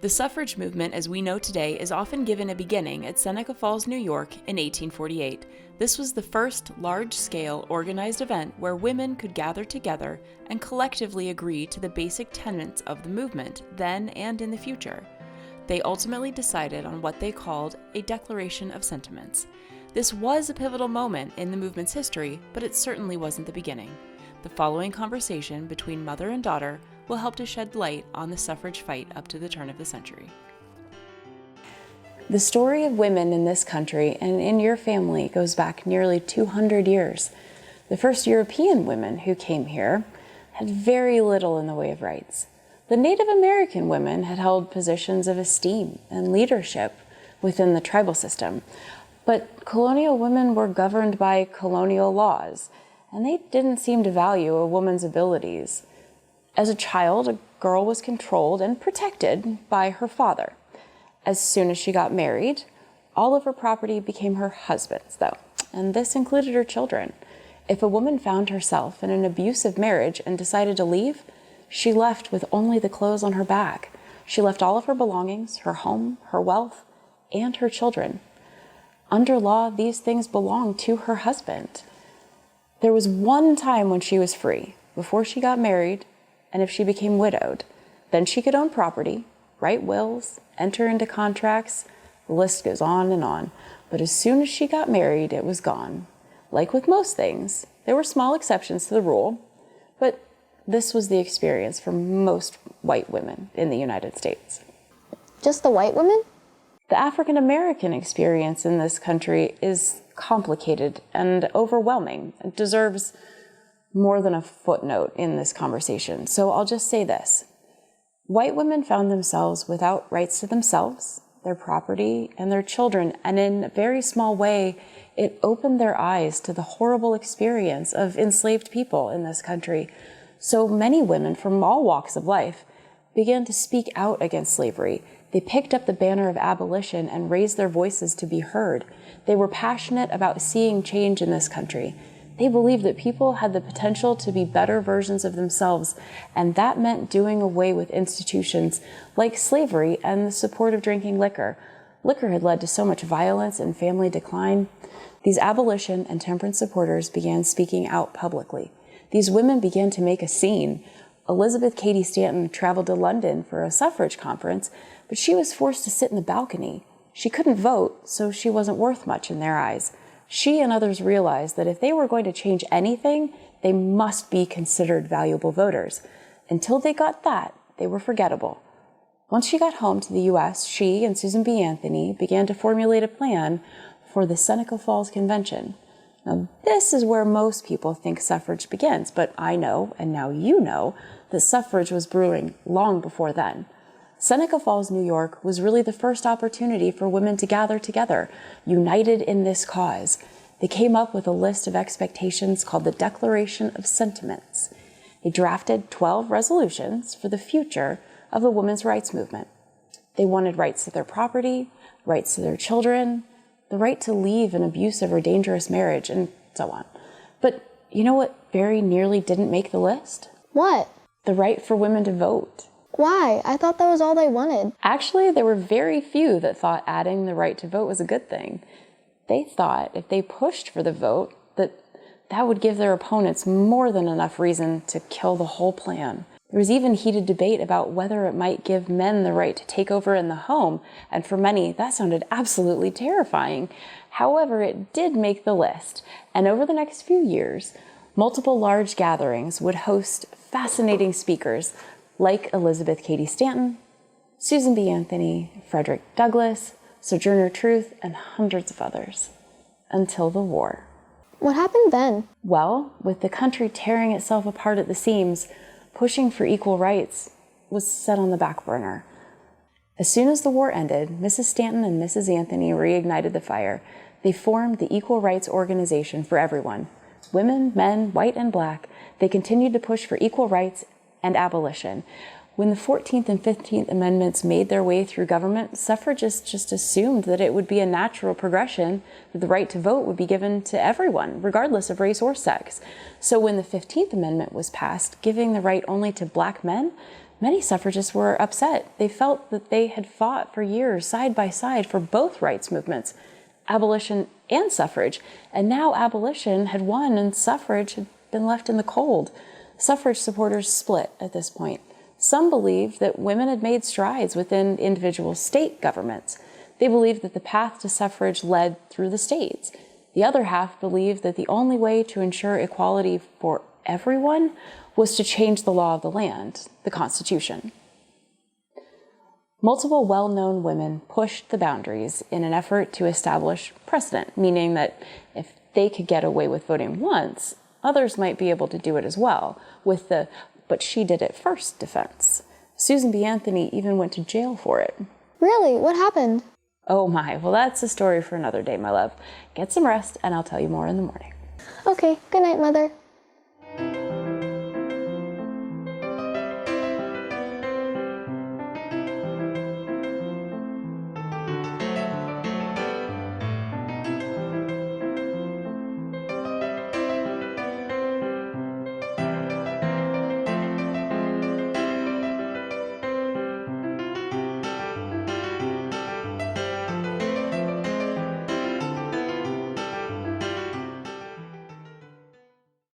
The suffrage movement as we know today is often given a beginning at Seneca Falls, New York in 1848. This was the first large-scale organized event where women could gather together and collectively agree to the basic tenets of the movement, then and in the future. They ultimately decided on what they called a Declaration of Sentiments. This was a pivotal moment in the movement's history, but it certainly wasn't the beginning. The following conversation between mother and daughter will help to shed light on the suffrage fight up to the turn of the century. The story of women in this country and in your family goes back nearly 200 years. The first European women who came here had very little in the way of rights. The Native American women had held positions of esteem and leadership within the tribal system, but colonial women were governed by colonial laws, and they didn't seem to value a woman's abilities. As a child, a girl was controlled and protected by her father. As soon as she got married, all of her property became her husband's, though, and this included her children. If a woman found herself in an abusive marriage and decided to leave, she left with only the clothes on her back. She left all of her belongings, her home, her wealth, and her children. Under law, these things belonged to her husband. There was one time when she was free, before she got married, and if she became widowed. Then she could own property, write wills, enter into contracts. The list goes on and on. But as soon as she got married, it was gone. Like with most things, there were small exceptions to the rule, but this was the experience for most white women in the United States. Just the white women? The African American experience in this country is complicated and overwhelming. It deserves more than a footnote in this conversation. So I'll just say this. White women found themselves without rights to themselves, their property, and their children, and in a very small way, it opened their eyes to the horrible experience of enslaved people in this country. So many women from all walks of life began to speak out against slavery. They picked up the banner of abolition and raised their voices to be heard. They were passionate about seeing change in this country. They believed that people had the potential to be better versions of themselves, and that meant doing away with institutions like slavery and the support of drinking liquor. Liquor had led to so much violence and family decline. These abolition and temperance supporters began speaking out publicly. These women began to make a scene. Elizabeth Cady Stanton traveled to London for a suffrage conference, but she was forced to sit in the balcony. She couldn't vote, so she wasn't worth much in their eyes. She and others realized that if they were going to change anything, they must be considered valuable voters. Until they got that, they were forgettable. Once she got home to the U.S., she and Susan B. Anthony began to formulate a plan for the Seneca Falls Convention. Now, this is where most people think suffrage begins, but I know, and now you know, that suffrage was brewing long before then. Seneca Falls, New York was really the first opportunity for women to gather together, united in this cause. They came up with a list of expectations called the Declaration of Sentiments. They drafted 12 resolutions for the future of the women's rights movement. They wanted rights to their property, rights to their children, the right to leave an abusive or dangerous marriage, and so on. But you know what very nearly didn't make the list? What? The right for women to vote. Why? I thought that was all they wanted. Actually, there were very few that thought adding the right to vote was a good thing. They thought if they pushed for the vote, that would give their opponents more than enough reason to kill the whole plan. There was even heated debate about whether it might give men the right to take over in the home, and for many, that sounded absolutely terrifying. However, it did make the list, and over the next few years, multiple large gatherings would host fascinating speakers like Elizabeth Cady Stanton, Susan B. Anthony, Frederick Douglass, Sojourner Truth, and hundreds of others, until the war. What happened then? Well, with the country tearing itself apart at the seams, pushing for equal rights was set on the back burner. As soon as the war ended, Mrs. Stanton and Mrs. Anthony reignited the fire. They formed the Equal Rights Organization for everyone. Women, men, white and black, they continued to push for equal rights and abolition. When the 14th and 15th Amendments made their way through government, suffragists just assumed that it would be a natural progression, that the right to vote would be given to everyone, regardless of race or sex. So when the 15th Amendment was passed, giving the right only to black men, Many suffragists were upset. They felt that they had fought for years side by side for both rights movements, abolition and suffrage, and now abolition had won and suffrage had been left in the cold. Suffrage supporters split at this point. Some believed that women had made strides within individual state governments. They believed that the path to suffrage led through the states. The other half believed that the only way to ensure equality for everyone was to change the law of the land, the Constitution. Multiple well-known women pushed the boundaries in an effort to establish precedent, meaning that if they could get away with voting once, others might be able to do it as well, with the "but she did it first" defense. Susan B. Anthony even went to jail for it. Really? What happened? Oh my, well that's a story for another day, my love. Get some rest and I'll tell you more in the morning. Okay, good night, Mother.